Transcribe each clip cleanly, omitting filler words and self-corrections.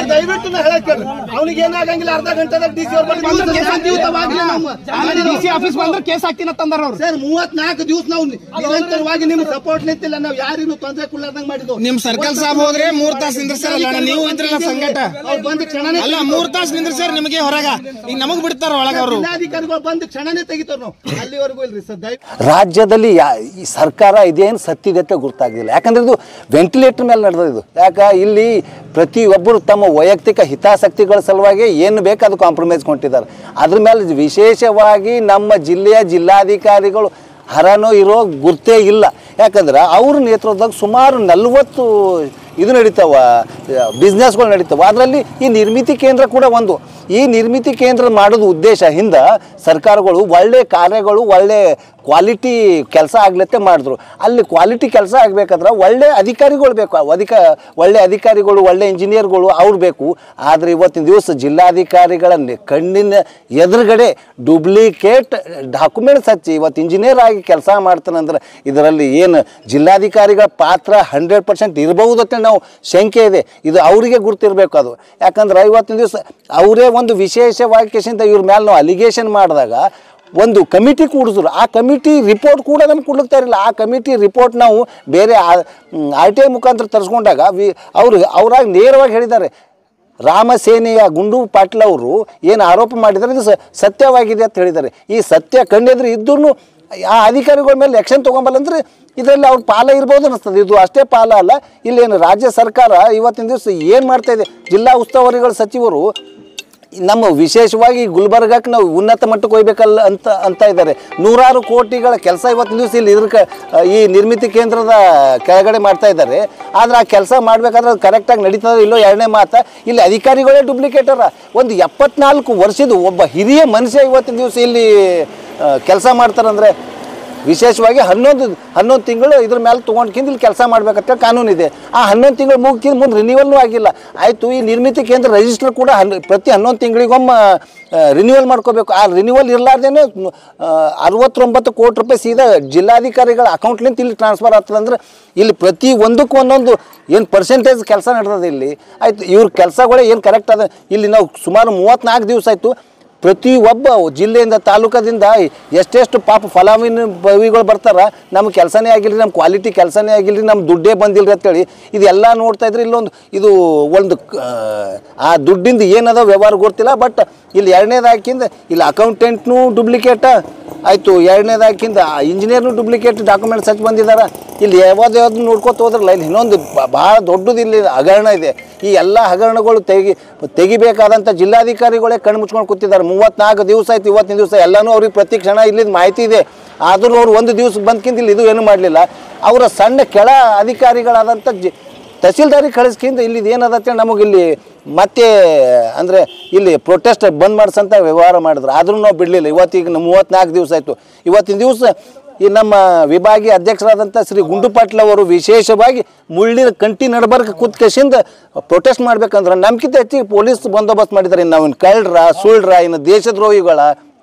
ದಯವಿಟ್ಟು ಅವನಿಗೆ ಏನಾಗಂಗಿಲ್ಲ ಅರ್ಧ ಗಂಟೆದಾಗ ಡಿಸಿ ಆಫೀಸ್ ಬಂದ್ರೆ ಕೇಸ್ ಹಾಕ್ತೀನಿ ತಂದಾರ ಅವ್ರು ಸರ್ 34 ದಿವಸ ನಾವು ನಿರಂತರವಾಗಿ ನಿಮ್ ಸಪೋರ್ಟ್ ನಿಂತಿಲ್ಲ ನಾವು ಯಾರಿಗೂ ತೊಂದರೆ ಕೊಡ್ಲಾರ್ದಂಗ್ ಮಾಡಿದ್ವು ನಿಮ್ ಸರ್ಕಲ್ ಸಾಬ್ ಹೋದ್ರೆ 3 ತಾಸು ನಿಂದ್ರಸಲ್ಲ ನೀವು ಇದ್ರಲ್ಲ ಸಂಘಟ ಅವ್ರು ಬಂದು ಕ್ಷಣನೇ ಅಲ್ಲ 3 ತಾಸು ನಿಂದ್ರಸರ್ ನಿಮಗೆ ಹೊರಗ ಈಗ ನಮಗ್ ಬಿಡ್ತಾರ ಒಳಗ ಅವರು ಜಿಲ್ಲಾಧಿಕಾರಿಗಳು ಬಂದು ಕ್ಷಣನೇ ತೆಗಿತಾರ ನಾವು ಅಲ್ಲಿವರೆಗೂ ಇಲ್ರಿ ಸರ್ ರಾಜ್ಯದಲ್ಲಿ ಸರ್ಕಾರ ಇದೇನು ಸತ್ತಿದೆ ಗೊತ್ತಾಗ್ಲಿಲ್ಲ ಯಾಕಂದ್ರೆ ಇದು ವೆಂಟಿಲೇಟರ್ ಮೇಲೆ ನಡೆದ ಇದು ಯಾಕ ಇಲ್ಲಿ ಪ್ರತಿಯೊಬ್ಬರು ತಮ್ಮ ವೈಯಕ್ತಿಕ ಹಿತಾಸಕ್ತಿಗಳ ಸಲುವಾಗಿ ಏನು ಬೇಕು ಅದು ಕಾಂಪ್ರಮೈಸ್ ಕೊಟ್ಟಿದ್ದಾರೆ ಅದ್ರ ಮೇಲೆ ವಿಶೇಷವಾಗಿ ನಮ್ಮ ಜಿಲ್ಲೆಯ ಜಿಲ್ಲಾಧಿಕಾರಿಗಳು ಹರನೋ ಇರೋ ಗುರ್ತೇ ಇಲ್ಲ ಯಾಕಂದ್ರೆ ಅವ್ರ ನೇತೃತ್ವದಾಗ ಸುಮಾರು 40 ಇದು ನಡೀತಾವ ಬಿಸ್ನೆಸ್ಗಳು ನಡೀತಾವೆ ಅದರಲ್ಲಿ ಈ ನಿರ್ಮಿತಿ ಕೇಂದ್ರ ಕೂಡ ಒಂದು ಈ ನಿರ್ಮಿತಿ ಕೇಂದ್ರ ಮಾಡೋದು ಉದ್ದೇಶ ಹಿಂದೆ ಸರ್ಕಾರಗಳು ಒಳ್ಳೆ ಕಾರ್ಯಗಳು ಒಳ್ಳೆ ಕ್ವಾಲಿಟಿ ಕೆಲಸ ಆಗ್ಲತ್ತೆ ಮಾಡಿದ್ರು ಅಲ್ಲಿ ಕ್ವಾಲಿಟಿ ಕೆಲಸ ಆಗಬೇಕಾದ್ರೆ ಒಳ್ಳೆ ಅಧಿಕಾರಿಗಳು ಬೇಕು ಒಳ್ಳೆ ಅಧಿಕಾರಿಗಳು ಒಳ್ಳೆ ಇಂಜಿನಿಯರ್ಗಳು ಅವ್ರು ಬೇಕು ಆದರೆ ಇವತ್ತಿನ ದಿವಸ ಜಿಲ್ಲಾಧಿಕಾರಿಗಳ ಕಣ್ಣಿನ ಎದುರುಗಡೆ ಡೂಪ್ಲಿಕೇಟ್ ಡಾಕ್ಯುಮೆಂಟ್ಸ್ ಹಚ್ಚಿ ಇವತ್ತು ಇಂಜಿನಿಯರ್ ಆಗಿ ಕೆಲಸ ಮಾಡ್ತಾನಂದ್ರೆ ಇದರಲ್ಲಿ ಏನು ಜಿಲ್ಲಾಧಿಕಾರಿಗಳ ಪಾತ್ರ 100% ಇರಬಹುದು ಅಂತ ನಾವು ಶಂಕೆ ಇದೆ ಇದು ಅವರಿಗೆ ಗುರ್ತಿರಬೇಕು ಅದು ಯಾಕಂದ್ರೆ ಇವತ್ತಿನ ದಿವಸ ಅವರೇ ಒಂದು ವಿಶೇಷವಾಗಿ ಕೇಸಿಂದ ಇವ್ರ ಮೇಲೆ ನಾವು ಅಲಿಗೇಷನ್ ಮಾಡಿದಾಗ ಒಂದು ಕಮಿಟಿ ಕೂಡಿದ್ರು ಆ ಕಮಿಟಿ ರಿಪೋರ್ಟ್ ಕೂಡ ನಮ್ಗೆ ಕೊಡ್ಲಿಕ್ತಾ ಇರಲಿಲ್ಲ ಆ ಕಮಿಟಿ ರಿಪೋರ್ಟ್ ನಾವು ಬೇರೆ RTI ಮುಖಾಂತರ ತರಿಸ್ಕೊಂಡಾಗ ಅವರಾಗಿ ನೇರವಾಗಿ ಹೇಳಿದ್ದಾರೆ ರಾಮಸೇನೆಯ ಗುಂಡು ಪಾಟೀಲ್ ಅವರು ಏನು ಆರೋಪ ಮಾಡಿದ್ದಾರೆ ಇದು ಸತ್ಯವಾಗಿದೆ ಅಂತ ಹೇಳಿದ್ದಾರೆ ಈ ಸತ್ಯ ಕಂಡೆದ್ರೆ ಇದ್ದೂ ಆ ಅಧಿಕಾರಿಗಳ ಮೇಲೆ ಆ್ಯಕ್ಷನ್ ತೊಗೊಂಬಲ್ಲಂದ್ರೆ ಇದರಲ್ಲಿ ಅವ್ರ ಪಾಲ ಇರ್ಬೋದು ಅನ್ನಿಸ್ತದೆ ಇದು ಅಷ್ಟೇ ಪಾಲ ಅಲ್ಲ ಇಲ್ಲೇನು ರಾಜ್ಯ ಸರ್ಕಾರ ಇವತ್ತಿನ ದಿವಸ ಏನು ಮಾಡ್ತಾಯಿದೆ ಜಿಲ್ಲಾ ಉಸ್ತುವಾರಿಗಳ ಸಚಿವರು ನಮ್ಮ ವಿಶೇಷವಾಗಿ ಗುಲ್ಬರ್ಗಕ್ಕೆ ನಾವು ಉನ್ನತ ಮಟ್ಟಕ್ಕೆ ಹೋಗ್ಬೇಕಲ್ಲ ಅಂತ ಇದ್ದಾರೆ 100 ಕೋಟಿಗಳ ಕೆಲಸ ಇವತ್ತಿನ ದಿವಸ ಇಲ್ಲಿ ಈ ನಿರ್ಮಿತಿ ಕೇಂದ್ರದ ಕೆಳಗಡೆ ಮಾಡ್ತಾ ಇದ್ದಾರೆ ಆದರೆ ಆ ಕೆಲಸ ಮಾಡಬೇಕಾದ್ರೆ ಅದು ಕರೆಕ್ಟಾಗಿ ನಡೀತದೆ ಇಲ್ಲೋ ಎರಡನೇ ಮಾತು ಇಲ್ಲಿ ಅಧಿಕಾರಿಗಳೇ ಡೂಪ್ಲಿಕೇಟರ ಒಂದು 74 ವರ್ಷದ ಒಬ್ಬ ಹಿರಿಯ ಮನುಷ್ಯ ಇವತ್ತಿನ ದಿವಸ ಇಲ್ಲಿ ಕೆಲಸ ಮಾಡ್ತಾರಂದರೆ ವಿಶೇಷವಾಗಿ 11 ತಿಂಗಳು ಇದ್ರ ಮೇಲೆ ತೊಗೊಂಡ್ಕಿಂದ ಇಲ್ಲಿ ಕೆಲಸ ಮಾಡಬೇಕಂತ ಕಾನೂನಿದೆ ಆ 11 ತಿಂಗಳು ಮುಗಿದ ಮುಂದೆ ರಿನ್ಯೂವಲ್ನೂ ಆಗಿಲ್ಲ ಆಯಿತು ಈ ನಿರ್ಮಿತಿ ಕೇಂದ್ರ ರಿಜಿಸ್ಟರ್ ಕೂಡ ಪ್ರತಿ 11 ತಿಂಗಳಿಗೊಮ್ಮೆ ರಿನ್ಯೂವಲ್ ಮಾಡ್ಕೋಬೇಕು ಆ ರಿನ್ಯೂವಲ್ ಇರಲಾರ್ದೇನೆ 69 ಕೋಟಿ ರೂಪಾಯಿ ಸೀದಾ ಜಿಲ್ಲಾಧಿಕಾರಿಗಳ ಅಕೌಂಟ್ಲಿಂದ ಇಲ್ಲಿ ಟ್ರಾನ್ಸ್ಫರ್ ಆಗ್ತದೆ ಅಂದ್ರೆ ಇಲ್ಲಿ ಪ್ರತಿ ಒಂದಕ್ಕೂ ಒಂದೊಂದು ಏನು ಪರ್ಸೆಂಟೇಜ್ ಕೆಲಸ ನಡೆದದೆ ಇಲ್ಲಿ ಆಯಿತು ಇವ್ರ ಕೆಲಸಗಳೇ ಏನು ಕರೆಕ್ಟ್ ಅದ ಇಲ್ಲಿ ನಾವು ಸುಮಾರು 34 ದಿವಸ ಆಯಿತು ಪ್ರತಿಯೊಬ್ಬ ಜಿಲ್ಲೆಯಿಂದ ತಾಲೂಕದಿಂದ ಎಷ್ಟೆಷ್ಟು ಪಾಪ ಫಲಾನುಭವಿಗಳು ಬರ್ತಾರೆ ನಮ್ಮ ಕೆಲಸನೇ ಆಗಿಲ್ಲರಿ ನಮ್ಮ ಕ್ವಾಲಿಟಿ ಕೆಲಸನೇ ಆಗಿಲ್ಲರಿ ನಮ್ಮ ದುಡ್ಡೇ ಬಂದಿಲ್ಲರಿ ಅಂತೇಳಿ ಇದೆಲ್ಲ ನೋಡ್ತಾ ಇದ್ರೆ ಇದು ಒಂದು ಆ ದುಡ್ಡಿಂದ ಏನದ ವ್ಯವಹಾರ ಗೊತ್ತಿಲ್ಲ ಬಟ್ ಇಲ್ಲಿ ಎರಡನೇದಾಕಿಂದ ಇಲ್ಲಿ ಅಕೌಂಟೆಂಟ್ನೂ ಡೂಪ್ಲಿಕೇಟ ಆಯಿತು ಎರಡನೇದಾಕಿಂದ ಇಂಜಿನಿಯರ್ನೂ ಡೂಪ್ಲಿಕೇಟ್ ಡಾಕ್ಯುಮೆಂಟ್ಸ್ ಹಚ್ಚಿ ಬಂದಿದ್ದಾರೆ ಇಲ್ಲಿ ಯಾವ್ದು ನೋಡ್ಕೊತ ಹೋದ್ರಲ್ಲ ಇಲ್ಲಿ ಇನ್ನೊಂದು ಭಾಳ ದೊಡ್ಡದು ಇಲ್ಲಿ ಹಗರಣ ಇದೆ ಈ ಎಲ್ಲ ಹಗರಣಗಳು ತೆಗಿಬೇಕಾದಂಥ ಜಿಲ್ಲಾಧಿಕಾರಿಗಳೇ ಕಣ್ಣು ಮುಚ್ಕೊಂಡು ಕೂತಿದ್ದಾರೆ 34 ದಿವಸ ಆಯ್ತು ಇವತ್ತಿನ ದಿವಸ ಎಲ್ಲನೂ ಅವ್ರಿಗೆ ಪ್ರತಿ ಕ್ಷಣ ಇಲ್ಲಿದ್ದು ಮಾಹಿತಿ ಇದೆ ಆದರೂ ಅವ್ರು ಒಂದು ದಿವಸ ಬಂದ್ಕಿಂತ ಇಲ್ಲಿ ಇದು ಏನೂ ಮಾಡಲಿಲ್ಲ ಅವರ ಸಣ್ಣ ಕೆಳ ಅಧಿಕಾರಿಗಳಾದಂಥ ತಹಸೀಲ್ದಾರಿಗೆ ಕಳಿಸ್ಕಿಂತ ಇಲ್ಲಿದು ಏನದತ್ತೆ ನಮಗಿಲ್ಲಿ ಮತ್ತೆ ಅಂದರೆ ಇಲ್ಲಿ ಪ್ರೊಟೆಸ್ಟ್ ಬಂದ್ ಮಾಡಿಸಂತ ವ್ಯವಹಾರ ಮಾಡಿದ್ರು ಆದರೂ ನಾವು ಬಿಡಲಿಲ್ಲ ಇವತ್ತಿಗೆ 34 ದಿವಸ ಆಯಿತು ಇವತ್ತಿನ ದಿವಸ ಈ ನಮ್ಮ ವಿಭಾಗೀಯ ಅಧ್ಯಕ್ಷರಾದಂಥ ಶ್ರೀ ಗುಂಡು ಪಾಟೀಲ್ ಅವರು ವಿಶೇಷವಾಗಿ ಮುಳ್ಳಿನ ಕಂಟಿ ನಡಬರ್ಕ ಕೂತ್ಕೇಸಿಂದ ಪ್ರೊಟೆಸ್ಟ್ ಮಾಡ್ಬೇಕಂದ್ರೆ ನಮ್ಗಿಂತ ಹೆಚ್ಚಿಗೆ ಪೊಲೀಸ್ ಬಂದೋಬಸ್ತ್ ಮಾಡಿದ್ದಾರೆ ನಾವು ಕಳ್ಳರ ಸುಳ್ಳ್ರ ಇನ್ನು ದೇಶದ್ರೋಹಿಗಳ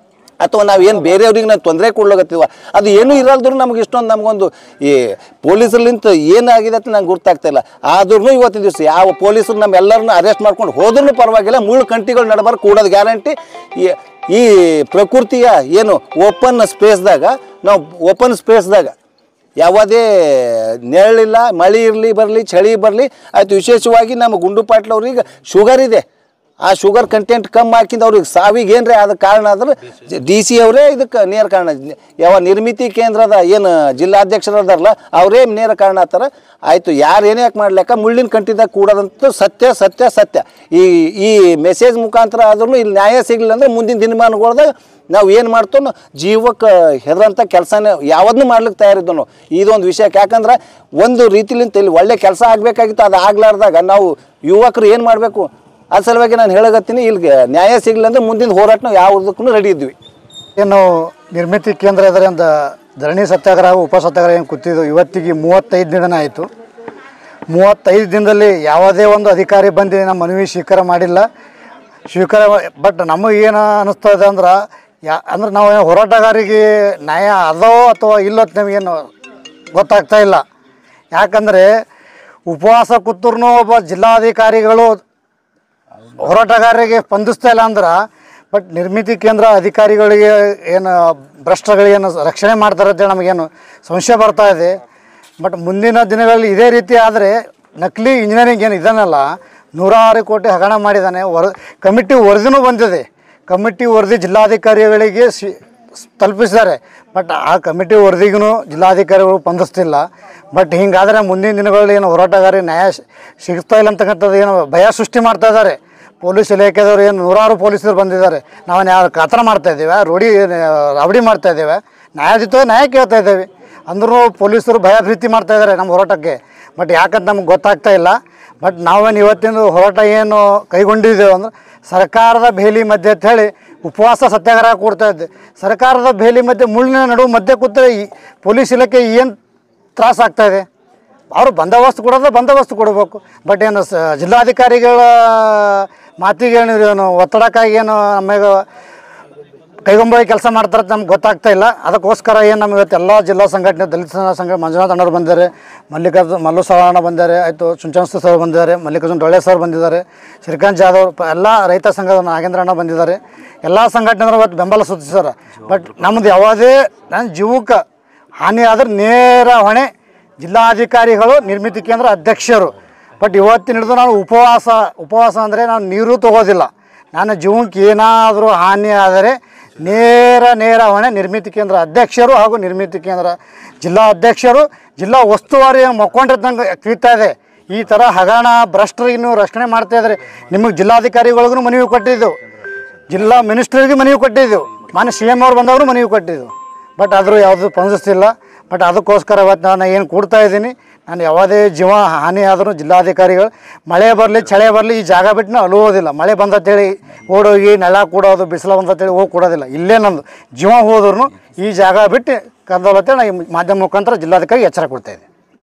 ಅಥವಾ ನಾವೇನು ಬೇರೆಯವ್ರಿಗೆ ನಾವು ತೊಂದರೆ ಕೊಡ್ಲಾಗತ್ತೀವ ಅದು ಏನೂ ಇರಲ್ದ್ರು ನಮ್ಗೆ ಇಷ್ಟೊಂದು ನಮಗೊಂದು ಈ ಪೊಲೀಸರ್ಲಿಂತ ಏನಾಗಿದೆ ಅಂತ ನಂಗೆ ಗೊತ್ತಾಗ್ತಾಯಿಲ್ಲ ಆದ್ರೂ ಇವತ್ತಿನ ದಿವಸ ಯಾವ ಪೊಲೀಸರು ನಮ್ಮೆಲ್ಲರನ್ನ ಅರೆಸ್ಟ್ ಮಾಡ್ಕೊಂಡು ಹೋದ್ರೂ ಪರವಾಗಿಲ್ಲ ಮುಳ್ಳು ಕಂಟಿಗಳು ನಡಬಾರ್ದು ಕೂಡೋದು ಗ್ಯಾರಂಟಿ ಈ ಪ್ರಕೃತಿಯ ಏನು ಓಪನ್ ಸ್ಪೇಸ್ದಾಗ ನಾವು ಓಪನ್ ಸ್ಪೇಸ್ದಾಗ ಯಾವುದೇ ನೆರಳಿಲ್ಲ ಮಳೆ ಇರಲಿ ಬರಲಿ ಚಳಿ ಬರಲಿ ಆಯಿತು ವಿಶೇಷವಾಗಿ ನಮ್ಮ ಗುಂಡು ಪಾಟೀಲ್ ಅವ್ರಿಗೆ ಶುಗರ್ ಇದೆ ಆ ಶುಗರ್ ಕಂಟೆಂಟ್ ಕಮ್ಮಿ ಹಾಕಿಂದ ಅವ್ರಿಗೆ ಸಾವಿಗೆ ಏನ್ರಿ ಆದ ಕಾರಣ ಆದ್ರೆ DC ಅವರೇ ಇದಕ್ಕೆ ನೇರ ಕಾರಣ. ಯಾವ ನಿರ್ಮಿತಿ ಕೇಂದ್ರದ ಏನು ಜಿಲ್ಲಾಧ್ಯಕ್ಷರದಾರಲ್ಲ ಅವರೇ ನೇರ ಕಾರಣ ಆಗ್ತಾರೆ. ಆಯಿತು, ಯಾರು ಏನೇ ಯಾಕೆ ಮಾಡ್ಲಿಕ್ಕ ಮುಳ್ಳಿನ ಕಂಟಿದಾಗ ಕೂಡೋದಂತೂ ಸತ್ಯ ಸತ್ಯ ಸತ್ಯ. ಈ ಮೆಸೇಜ್ ಮುಖಾಂತರ ಆದ್ರೂ ಇಲ್ಲಿ ನ್ಯಾಯ ಸಿಗಲಿಲ್ಲ ಅಂದ್ರೆ ಮುಂದಿನ ದಿನಮಾನಗಳ್ದಾಗ ನಾವು ಏನು ಮಾಡ್ತೋ ಜೀವಕ್ಕೆ ಹೆದರಂಥ ಕೆಲಸನೇ ಯಾವದನ್ನು ಮಾಡ್ಲಿಕ್ಕೆ ತಯಾರಿದ್ದೋ ನಾವು ಇದೊಂದು ವಿಷಯಕ್ಕೆ. ಯಾಕಂದ್ರೆ ಒಂದು ರೀತಿಲಿಂತ ಇಲ್ಲಿ ಒಳ್ಳೆ ಕೆಲಸ ಆಗಬೇಕಾಗಿತ್ತು, ಅದು ಆಗ್ಲಾರ್ದಾಗ ನಾವು ಯುವಕರು ಏನು ಮಾಡಬೇಕು ಆ ಸಲುವಾಗಿ ನಾನು ಹೇಳಕತ್ತೀನಿ. ಇಲ್ಲಿಗೆ ನ್ಯಾಯ ಸಿಗಲಿಲ್ಲ ಅಂದ್ರೆ ಮುಂದಿನ ಹೋರಾಟ ನಾವು ಯಾವುದಕ್ಕೂ ರೆಡಿ ಇದ್ವಿ. ಏನು ನಿರ್ಮಿತಿ ಕೇಂದ್ರ ಇದರಿಂದ ಧರಣಿ ಸತ್ಯಾಗ್ರಹ ಉಪ ಸತ್ಯಾಗ್ರಹ ಏನು ಕೂತಿದ್ದು ಇವತ್ತಿಗೆ 35 ದಿನ ಆಯಿತು. 35 ದಿನದಲ್ಲಿ ಯಾವುದೇ ಒಂದು ಅಧಿಕಾರಿ ಬಂದು ನಮ್ಮ ಮನವಿ ಸ್ವೀಕಾರ ಮಾಡಿಲ್ಲ. ಬಟ್ ನಮಗೇನು ಅನ್ನಿಸ್ತದೆ ಅಂದ್ರೆ ನಾವು ಹೋರಾಟಗಾರಿಗೆ ನ್ಯಾಯ ಅದೋ ಅಥವಾ ಇಲ್ಲೋ ನಮಗೇನು ಗೊತ್ತಾಗ್ತಾ ಇಲ್ಲ. ಯಾಕಂದರೆ ಉಪವಾಸ ಕೂತ್ರೂ ಒಬ್ಬ ಜಿಲ್ಲಾಧಿಕಾರಿಗಳು ಹೋರಾಟಗಾರರಿಗೆ ಸ್ಪಂದಿಸ್ತಾ ಇಲ್ಲ ಅಂದ್ರೆ ಬಟ್ ನಿರ್ಮಿತಿ ಕೇಂದ್ರ ಅಧಿಕಾರಿಗಳಿಗೆ ಏನು ಭ್ರಷ್ಟಗಳಿಗೇನು ರಕ್ಷಣೆ ಮಾಡ್ತಾರೆ ಅಂತೇಳಿ ನಮಗೇನು ಸಂಶಯ ಬರ್ತಾ ಇದೆ. ಬಟ್ ಮುಂದಿನ ದಿನಗಳಲ್ಲಿ ಇದೇ ರೀತಿ ಆದರೆ ನಕಲಿ ಇಂಜಿನಿಯರಿಂಗ್ ಏನು ಇದನ್ನಲ್ಲ 106 ಕೋಟಿ ಹಗರಣ ಮಾಡಿದ್ದಾನೆ. ಕಮಿಟಿ ವರದಿನೂ ಬಂದಿದೆ. ಕಮಿಟಿ ವರದಿ ಜಿಲ್ಲಾಧಿಕಾರಿಗಳಿಗೆ ತಲುಪಿಸಿದ್ದಾರೆ. ಬಟ್ ಆ ಕಮಿಟಿ ವರದಿಗೂ ಜಿಲ್ಲಾಧಿಕಾರಿಗಳು ಸ್ಪಂದಿಸ್ತಿಲ್ಲ. ಬಟ್ ಹಿಂಗಾದರೆ ಮುಂದಿನ ದಿನಗಳಲ್ಲಿ ಏನು ಹೋರಾಟಗಾರ ನ್ಯಾಯ ಸಿಗ್ತಾ ಇಲ್ಲ ಅಂತಕ್ಕಂಥದ್ದು ಏನು ಭಯ ಸೃಷ್ಟಿ ಮಾಡ್ತಾ ಇದ್ದಾರೆ. ಪೊಲೀಸ್ ಇಲಾಖೆದವರು ಏನು 106 ಪೊಲೀಸರು ಬಂದಿದ್ದಾರೆ. ನಾವು ಯಾವ ಕಾತರ ಮಾಡ್ತಾಯಿದ್ದೇವೆ, ರಾಬಡಿ ಮಾಡ್ತಾಯಿದ್ದೇವೆ, ನ್ಯಾಯಾಧೀತ ನ್ಯಾಯ ಕೇಳ್ತಾ ಇದ್ದೇವೆ ಅಂದ್ರೂ ಪೊಲೀಸರು ಭಯ ಭೀತಿ ಮಾಡ್ತಾಯಿದ್ದಾರೆ ನಮ್ಮ ಹೋರಾಟಕ್ಕೆ. ಬಟ್ ಯಾಕಂತ ನಮ್ಗೆ ಗೊತ್ತಾಗ್ತಾ ಇಲ್ಲ. ಬಟ್ ನಾವೇನು ಇವತ್ತಿನ ಹೋರಾಟ ಏನು ಕೈಗೊಂಡಿದ್ದೇವೆ ಅಂದ್ರೆ ಸರ್ಕಾರದ ಬೇಲಿ ಮಧ್ಯೆ ಅಂತ ಹೇಳಿ ಉಪವಾಸ ಸತ್ಯಾಗ್ರಹ ಕೊಡ್ತಾ ಇದ್ದೆ. ಸರ್ಕಾರದ ಬೇಲಿ ಮಧ್ಯೆ ಮುಳ್ಳಿನ ನಡುವೆ ಮಧ್ಯೆ ಕೂತರೆ ಈ ಪೊಲೀಸ್ ಇಲಾಖೆ ಏನು ತ್ರಾಸ ಆಗ್ತಾಯಿದೆ. ಅವರು ಬಂದೋಬಸ್ತ್ ಕೊಡಬೇಕು. ಬಟ್ ಏನು ಜಿಲ್ಲಾಧಿಕಾರಿಗಳ ಮಾತಿಗೆ ಏನು ಒತ್ತಡಕ್ಕಾಗಿ ಏನು ನಮಗೆ ಕೈಗೊಂಬಾಗಿ ಕೆಲಸ ಮಾಡ್ತಾರೆ ಅಂತ ನಮ್ಗೆ ಗೊತ್ತಾಗ್ತಾ ಇಲ್ಲ. ಅದಕ್ಕೋಸ್ಕರ ಏನು ನಮ್ಗೆ ಇವತ್ತು ಎಲ್ಲ ಜಿಲ್ಲಾ ಸಂಘಟನೆ ದಲಿತ ಸಂಘ ಮಂಜುನಾಥ್ ಅಣ್ಣವ್ರು ಬಂದಿದ್ದಾರೆ, ಮಲ್ಲು ಸವರ್ಣ ಬಂದಿದ್ದಾರೆ, ಆಯಿತು ಚುಂಚನಸ್ತು ಸರ್ ಬಂದಿದ್ದಾರೆ, ಮಲ್ಲಿಕಾರ್ಜುನ್ ಡೊಳ್ಳೆ ಸರ್ ಬಂದಿದ್ದಾರೆ, ಶ್ರೀಕಾಂತ್ ಜಾಧವ್ ಎಲ್ಲ ರೈತ ಸಂಘದ ನಾಗೇಂದ್ರ ಅಣ್ಣ ಬಂದಿದ್ದಾರೆ. ಎಲ್ಲ ಸಂಘಟನೆಗಳು ಇವತ್ತು ಬೆಂಬಲ ಸೂಚಿಸ್ತಾರೆ. ಬಟ್ ನಮ್ಮದು ಯಾವುದೇ ನನ್ನ ಜೀವಕ್ಕೆ ಹಾನಿ ಆದರೆ ನೇರ ಹೊಣೆ ಜಿಲ್ಲಾಧಿಕಾರಿಗಳು, ನಿರ್ಮಿತಿ ಕೇಂದ್ರ ಅಧ್ಯಕ್ಷರು. ಬಟ್ ಇವತ್ತಿನ ಹಿಡಿದು ನಾನು ಉಪವಾಸ ಅಂದರೆ ನಾನು ನೀರು ತೊಗೋದಿಲ್ಲ. ನನ್ನ ಜೀವಕ್ಕೆ ಏನಾದರೂ ಹಾನಿ ಆದರೆ ನೇರ ಹೊಣೆ ನಿರ್ಮಿತಿ ಕೇಂದ್ರ ಅಧ್ಯಕ್ಷರು ಹಾಗೂ ನಿರ್ಮಿತಿ ಕೇಂದ್ರ ಜಿಲ್ಲಾ ಅಧ್ಯಕ್ಷರು. ಜಿಲ್ಲಾ ಉಸ್ತುವಾರಿ ಮಕ್ಕೊಂಡಿದ್ದಂಗೆ ತಿಳಿತಾ ಇದೆ. ಈ ಥರ ಹಗರಣ ಭ್ರಷ್ಟರಿಗೆ ನೀವು ರಕ್ಷಣೆ ಮಾಡ್ತಾಯಿದ್ರೆ ನಿಮಗೆ ಜಿಲ್ಲಾಧಿಕಾರಿಗಳಿಗೂ ಮನವಿ ಕೊಟ್ಟಿದ್ದೆವು, ಜಿಲ್ಲಾ ಮಿನಿಸ್ಟ್ರಿಗೆ ಮನವಿ ಕೊಟ್ಟಿದ್ದೆವು, ಮಾನ್ಯ CM ಅವ್ರು ಬಂದವರು ಮನವಿ ಕೊಟ್ಟಿದ್ದೆವು. ಬಟ್ ಆದರೂ ಯಾವುದೂ ಸ್ಪಂದಿಸ್ತಿಲ್ಲ. ಬಟ್ ಅದಕ್ಕೋಸ್ಕರ ಇವತ್ತು ನಾನು ಏನು ಕೊಡ್ತಾ ಇದ್ದೀನಿ, ನಾನು ಯಾವುದೇ ಜೀವ ಹಾನಿ ಆದರೂ ಜಿಲ್ಲಾಧಿಕಾರಿಗಳು ಮಳೆ ಬರಲಿ ಚಳಿ ಬರಲಿ ಈ ಜಾಗ ಬಿಟ್ಟು ನಾವು ಅಲ್ಲೋದಿಲ್ಲ. ಮಳೆ ಬಂದತ್ತೇಳಿ ಓಡೋಗಿ ನೆಲ ಕೂಡೋದು, ಬಿಸಿಲು ಬಂದತ್ತೇಳಿ ಹೋಗಿ ಕೊಡೋದಿಲ್ಲ. ಇಲ್ಲೇ ನಮ್ಮದು ಜೀವ ಹೋದ್ರೂ ಈ ಜಾಗ ಬಿಟ್ಟು ಕರ್ದೋಲತ್ತೇಳಿ ನಾನು ಈ ಮಾಧ್ಯಮ ಮುಖಾಂತರ ಜಿಲ್ಲಾಧಿಕಾರಿಗೆ ಎಚ್ಚರ ಕೊಡ್ತಾಯಿದ್ದೆ.